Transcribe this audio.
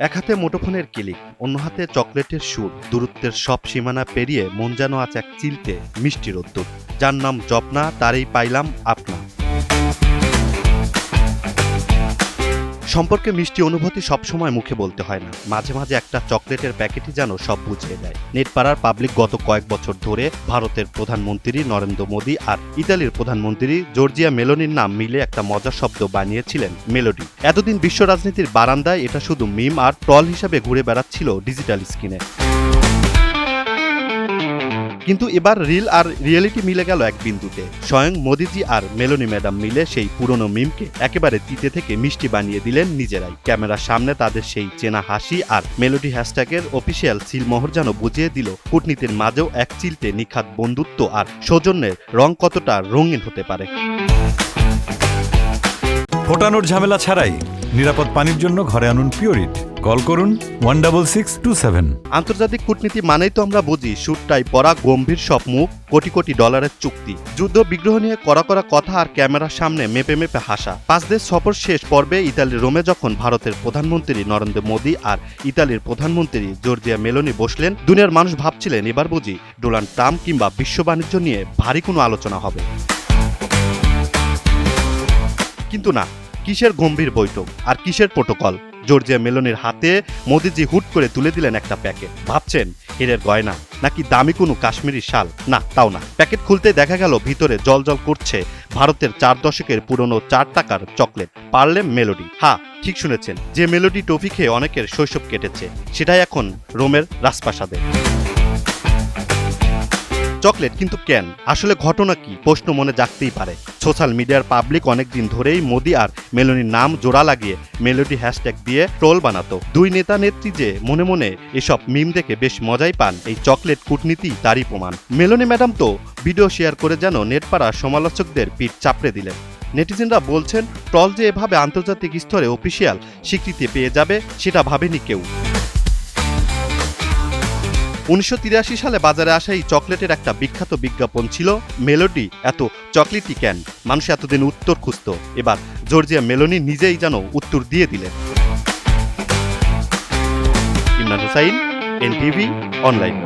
এক হাতে মুঠোফোনের ক্লিক, অন্য হাতে চকলেটের সুর। দূরত্বের সব সীমানা পেরিয়ে মন যেন আজ এক চিলতে মিষ্টি রোদ্দুর। যার নাম জপনা, তারই পাইলাম আপনা। সম্পর্কে মিষ্টি অনুভূতি সবসময় মুখে বলতে হয় না, মাঝে মাঝে একটা চকলেটের প্যাকেটই যেন সব বুঝিয়ে দেয়। নেটপাড়ার পাবলিক গত কয়েক বছর ধরে ভারতের প্রধানমন্ত্রী নরেন্দ্র মোদী আর ইতালির প্রধানমন্ত্রী জর্জিয়া মেলোনির নাম মিলে একটা মজার শব্দ বানিয়েছিলেন মেলোডি। এতদিন বিশ্ব রাজনীতির বারান্দায় এটা শুধু মিম আর ট্রল হিসাবে ঘুরে বেড়াচ্ছিল ডিজিটাল স্ক্রিনে। কিন্তু এবার রিল আর রিয়েলিটি মিলে গেল এক বিন্দুতে। স্বয়ং মোদিজি আর মেলোনি ম্যাডাম মিলে সেই পুরনো মিমকে একেবারে তিতে থেকে মিষ্টি বানিয়ে দিলেন নিজেরাই। ক্যামেরার সামনে তাদের সেই চেনা হাসি আর মেলোডি হ্যাশট্যাগের অফিসিয়াল সিলমোহর যেন বুঝিয়ে দিল কূটনীতির মাঝেও এক চিলতে নিখাত বন্ধুত্ব আর সৌজন্যের রং কতটা রঙিন হতে পারে। ফোটানোর ঝামেলা ছাড়াই নিরাপদ পানির জন্য ঘরে আনুন পিওরিট। কল করুন 16627। আন্তর্জাতিক কূটনীতি মানেই তো আমরা বুঝি সুটটাই পরা, গম্ভীর সব মুখ, কোটি কোটি ডলারের চুক্তি, যুদ্ধ বিগ্রহ নিয়ে করা কথা আর ক্যামেরার সামনে মেপে মেপে হাসা। 5 দেশ সফর শেষ পর্বে ইতালির রোমে যখন ভারতের প্রধানমন্ত্রী নরেন্দ্র মোদী আর ইতালির প্রধানমন্ত্রী জর্জিয়া মেলোনি বসলেন, দুনিয়ার মানুষ ভাবছিলেন এবার বুঝি ডোনাল্ড ট্রাম্প কিংবা বিশ্ব বাণিজ্য নিয়ে ভারী কোনো আলোচনা হবে। কিন্তু না, কিসের গম্ভীর বৈঠক আর কিসের প্রোটোকল। জর্জিয়া মেলোনির হাতে মোদিজি হুট করে তুলে দিলেন একটা প্যাকেট। ভাবছেন হীরের গয়না নাকি দামি কোনো কাশ্মীরি শাল? না, তাও না। প্যাকেট খুলতে দেখা গেল ভিতরে জলজল করছে ভারতের 4 দশকের পুরনো 4 টাকার চকলেট পার্লে মেলোডি। হ্যাঁ, ঠিক শুনেছেন, যে মেলোডি টফি খেয়ে অনেকের শৈশব কেটেছে, সেটাই এখন রোমের রাজপ্রাসাদে। চকলেট কিন্তু কেন? আসলে ঘটনা কি? প্রশ্ন মনে জাগতেই পারে। সোশ্যাল মিডিয়ার পাবলিক অনেকদিন ধরেই মোদি আর মেলোনির নাম জোড়া লাগিয়ে মেলোডি হ্যাশট্যাগ দিয়ে ট্রোল বানাতো। দুই নেতা নেত্রী যে মনে মনে এসব মিম দেখে বেশ মজাই পান, এই চকলেট কূটনীতি তারই প্রমাণ। মেলোনি ম্যাডাম তো ভিডিও শেয়ার করে যেন নেটপাড়ার সমালোচকদের পিঠ চাপড়ে দিলেন। নেটিজেনরা বলছেন ট্রল যে এভাবে আন্তর্জাতিক স্তরে অফিসিয়াল স্বীকৃতি পেয়ে যাবে সেটা ভাবেনি কেউ। 1983 সালে বাজারে আসা এই চকলেটের একটা বিখ্যাত বিজ্ঞাপন ছিল মেলোডি এত চকলেটই কেন? মানুষ এতদিন উত্তর খুঁজত, এবার জর্জিয়া মেলোনি নিজেই যেন উত্তর দিয়ে দিলেন। Imran Hussain, NTV online.